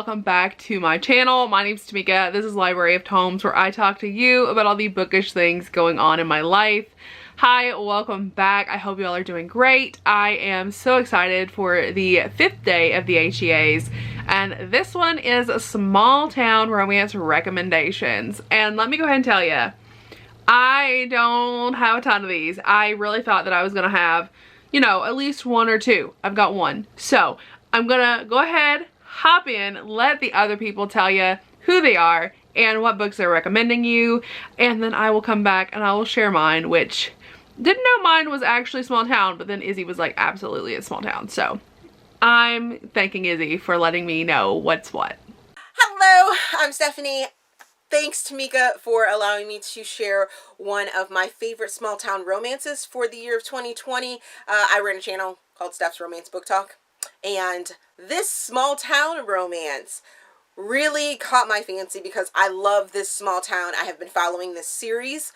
welcome back to my channel. My name's Tamika. This is Library of Tomes, where I talk to you about all the bookish things going on in my life. Hi, welcome back. I hope you all are doing great. I am so excited for the 5th day of the HEAs, and this one is small town romance recommendations. And let me go ahead and tell you, I don't have a ton of these. I really thought that I was gonna have, you know, at least one or two. I've got one. So I'm gonna go ahead, hop in, let the other people tell you who they are and what books they're recommending you, and then I will come back and I will share mine, which didn't know mine was actually small town, but then Izzy was like, absolutely it's small town. So I'm thanking Izzy for letting me know what's what. Hello, I'm Stephanie. Thanks, Tamika, for allowing me to share one of my favorite small town romances for the year of 2020. I run a channel called Steph's Romance Book Talk, and this small town romance really caught my fancy because I love this small town. I have been following this series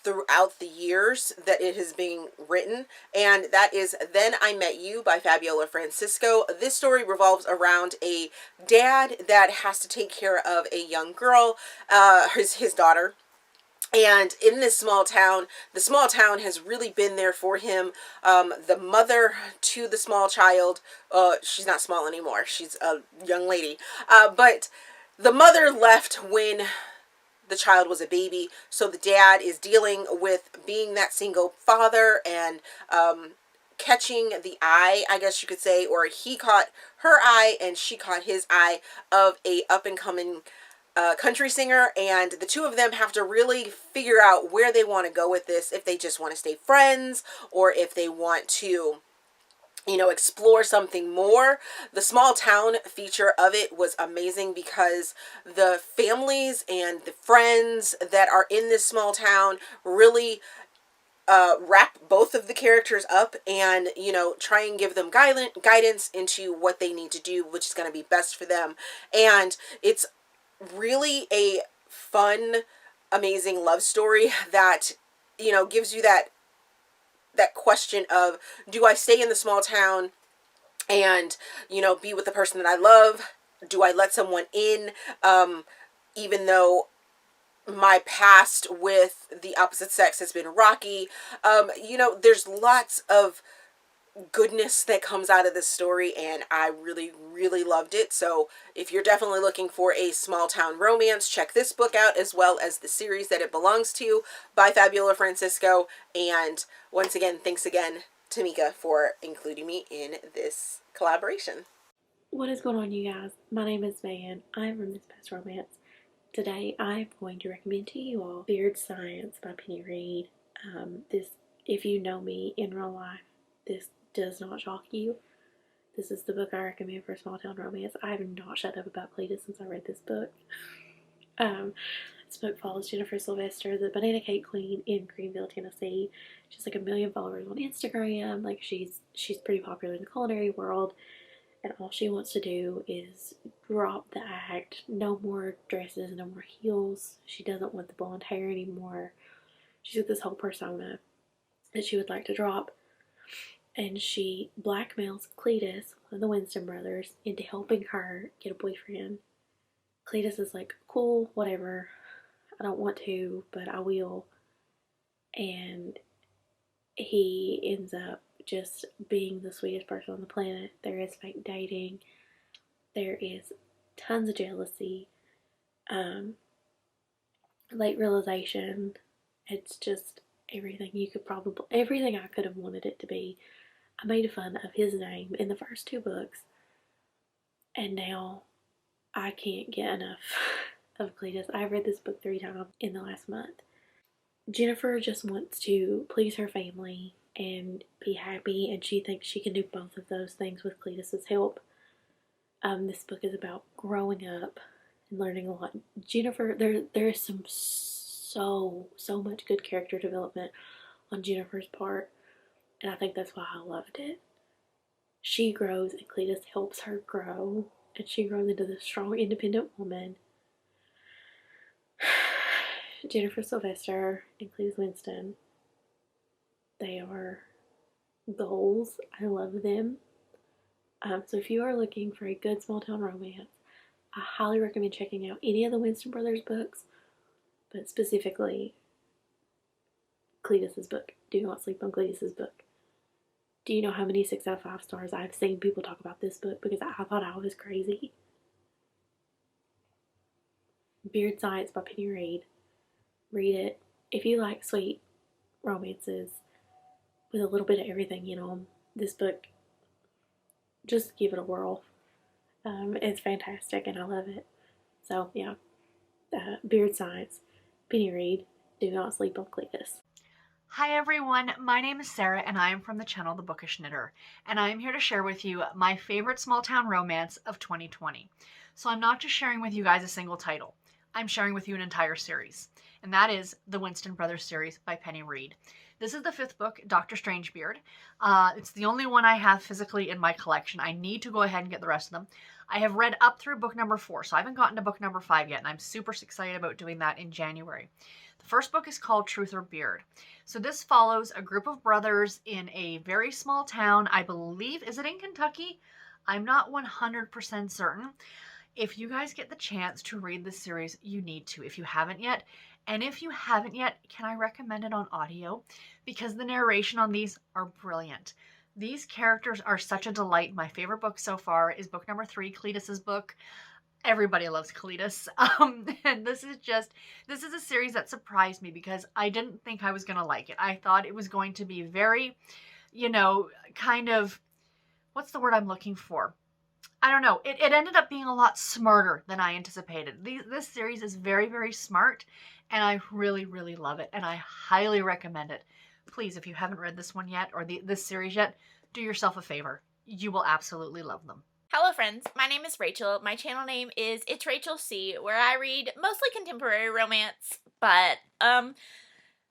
throughout the years that it has been written, and that is Then I Met You by Fabiola Francisco. This story revolves around a dad that has to take care of a young girl, his daughter. And in this small town, the small town has really been there for him. The mother to the small child, she's not small anymore, she's a young lady, but the mother left when the child was a baby, so the dad is dealing with being that single father and catching the eye, I guess you could say, or he caught her eye and she caught his eye, of a up-and-coming country singer, and the two of them have to really figure out where they want to go with this, if they just want to stay friends or if they want to, you know, explore something more. The small town feature of it was amazing because the families and the friends that are in this small town really wrap both of the characters up and, you know, try and give them guidance into what they need to do, which is going to be best for them. And it's really a fun, amazing love story that, you know, gives you that question of, do I stay in the small town and, you know, be with the person that I love? Do I let someone in, even though my past with the opposite sex has been rocky? You know, there's lots of goodness that comes out of this story, and I really loved it. So if you're definitely looking for a small town romance, check this book out, as well as the series that it belongs to by Fabiola Francisco. And once again, thanks again, Tamika, for including me in this collaboration. What is going on, you guys? My name is Van. I'm from This Past Romance. Today I'm going to recommend to you all Beard Science by Penny Reed. If you know me in real life, this does not shock you. This is the book I recommend for small town romance. I have not shut up about Cletus since I read this book. This book follows Jennifer Sylvester, the banana cake queen in Greenville, Tennessee. She's like 1 million followers on Instagram. Like she's pretty popular in the culinary world, and all she wants to do is drop the act. No more dresses, no more heels. She doesn't want the blonde hair anymore. She's got this whole persona that she would like to drop. And she blackmails Cletus, one of the Winston brothers, into helping her get a boyfriend. Cletus is like, cool, whatever. I don't want to, but I will. And he ends up just being the sweetest person on the planet. There is fake dating. There is tons of jealousy. Late realization. It's just everything I could have wanted it to be. I made fun of his name in the first 2 books, and now I can't get enough of Cletus. I've read this book 3 times in the last month. Jennifer just wants to please her family and be happy, and she thinks she can do both of those things with Cletus's help. This book is about growing up and learning a lot. Jennifer, there is so much good character development on Jennifer's part. And I think that's why I loved it. She grows and Cletus helps her grow. And she grows into this strong, independent woman. Jennifer Sylvester and Cletus Winston, they are goals. I love them. So if you are looking for a good small town romance, I highly recommend checking out any of the Winston Brothers books, but specifically Cletus's book. Do not sleep on Cletus's book. Do you know how many 6 out of 5 stars I've seen people talk about this book because I thought I was crazy? Beard Science by Penny Reed. Read it. If you like sweet romances with a little bit of everything in them, this book, just give it a whirl. It's fantastic and I love it. So yeah, Beard Science, Penny Reed, Do Not Sleep on Cletus. Hi everyone, my name is Sarah and I am from the channel The Bookish Knitter, and I am here to share with you my favorite small town romance of 2020. So I'm not just sharing with you guys a single title, I'm sharing with you an entire series, and that is the Winston Brothers series by Penny Reed. This is the 5th book, Dr. Strangebeard. It's the only one I have physically in my collection. I need to go ahead and get the rest of them. I have read up through book number 4, so I haven't gotten to book number 5 yet, and I'm super excited about doing that in January. The first book is called Truth or Beard. So this follows a group of brothers in a very small town. I believe, is it in Kentucky? I'm not 100% certain. If you guys get the chance to read this series, you need to, if you haven't yet. And if you haven't yet, can I recommend it on audio? Because the narration on these are brilliant. These characters are such a delight. My favorite book so far is book number 3, Cletus's book. Everybody loves Cletus. And this is a series that surprised me because I didn't think I was going to like it. I thought it was going to be very, kind of, what's the word I'm looking for? I don't know. It ended up being a lot smarter than I anticipated. This series is very, very smart, and I really, really love it, and I highly recommend it. Please, if you haven't read this one yet, or this series yet, do yourself a favor. You will absolutely love them. Hello friends, my name is Rachel. My channel name is It's Rachel C, where I read mostly contemporary romance, but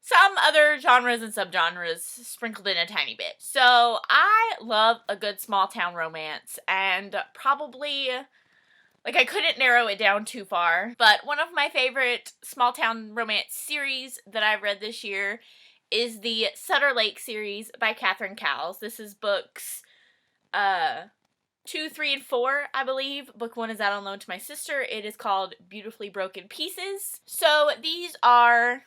some other genres and subgenres sprinkled in a tiny bit. So I love a good small town romance, and probably, I couldn't narrow it down too far, but one of my favorite small town romance series that I've read this year is the Sutter Lake series by Catherine Cowles. This is books 2, 3, and 4, I believe. Book 1 is out on loan to my sister. It is called Beautifully Broken Pieces. So these are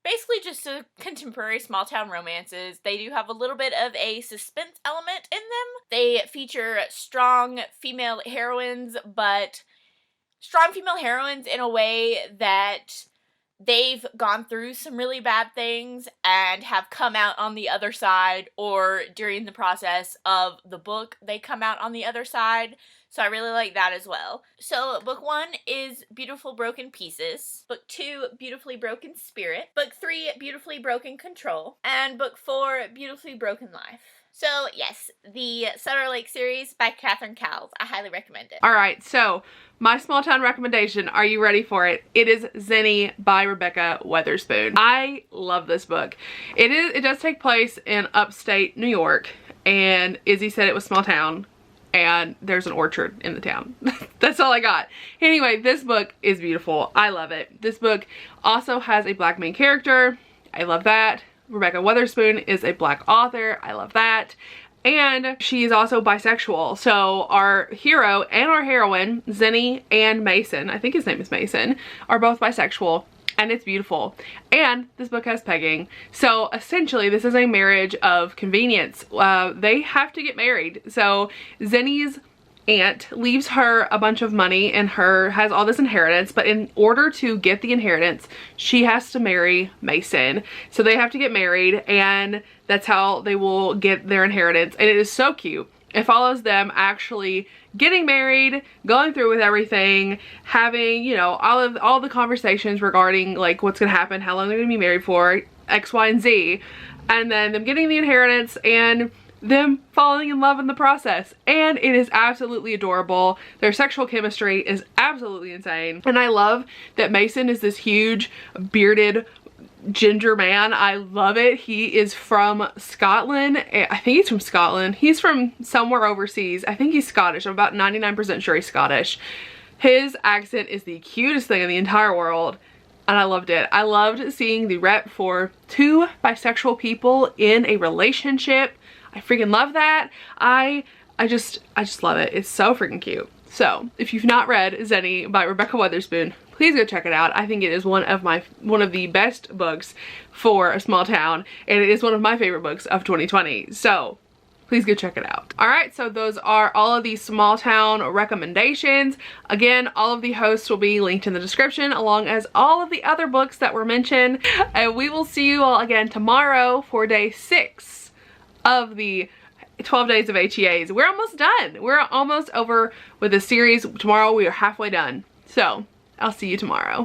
basically just a contemporary small town romances. They do have a little bit of a suspense element in them. They feature strong female heroines, but strong female heroines in a way that they've gone through some really bad things and have come out on the other side, or during the process of the book, they come out on the other side. So I really like that as well. So book 1 is Beautiful Broken Pieces. Book 2, Beautifully Broken Spirit. Book 3, Beautifully Broken Control. And book 4, Beautifully Broken Life. So yes, the Sutter Lake series by Catherine Cowles. I highly recommend it. All right, so my small town recommendation, are you ready for it? It is Zenny by Rebecca Weatherspoon. I love this book. It does take place in upstate New York, and Izzy said it was small town, and there's an orchard in the town. That's all I got. Anyway, this book is beautiful. I love it. This book also has a Black main character. I love that. Rebecca Weatherspoon is a Black author. I love that. And she is also bisexual. So our hero and our heroine, Zenny and Mason, I think his name is Mason, are both bisexual. And it's beautiful. And this book has pegging. So essentially this is a marriage of convenience. They have to get married. So Zenny's aunt leaves her a bunch of money and has all this inheritance, but in order to get the inheritance, she has to marry Mason. So they have to get married, and that's how they will get their inheritance. And it is so cute. It follows them actually getting married, going through with everything, having, all the conversations regarding what's gonna happen, how long they're gonna be married for, X, Y, and Z, and then them getting the inheritance and them falling in love in the process. And it is absolutely adorable. Their sexual chemistry is absolutely insane. And I love that Mason is this huge bearded ginger man. I love it. He is from Scotland. I think he's from Scotland. He's from somewhere overseas. I think he's Scottish. I'm about 99% sure he's Scottish. His accent is the cutest thing in the entire world. And I loved it. I loved seeing the rep for 2 bisexual people in a relationship. I freaking love that. I just love it. It's so freaking cute. So if you've not read Zenny by Rebecca Weatherspoon, please go check it out. I think it is one of the best books for a small town, and it is one of my favorite books of 2020. So please go check it out. All right, so those are all of these small town recommendations. Again, all of the hosts will be linked in the description, along as all of the other books that were mentioned. And we will see you all again tomorrow for day 6 of the 12 days of HEAs. We're almost done. We're almost over with the series. Tomorrow we are halfway done. So I'll see you tomorrow.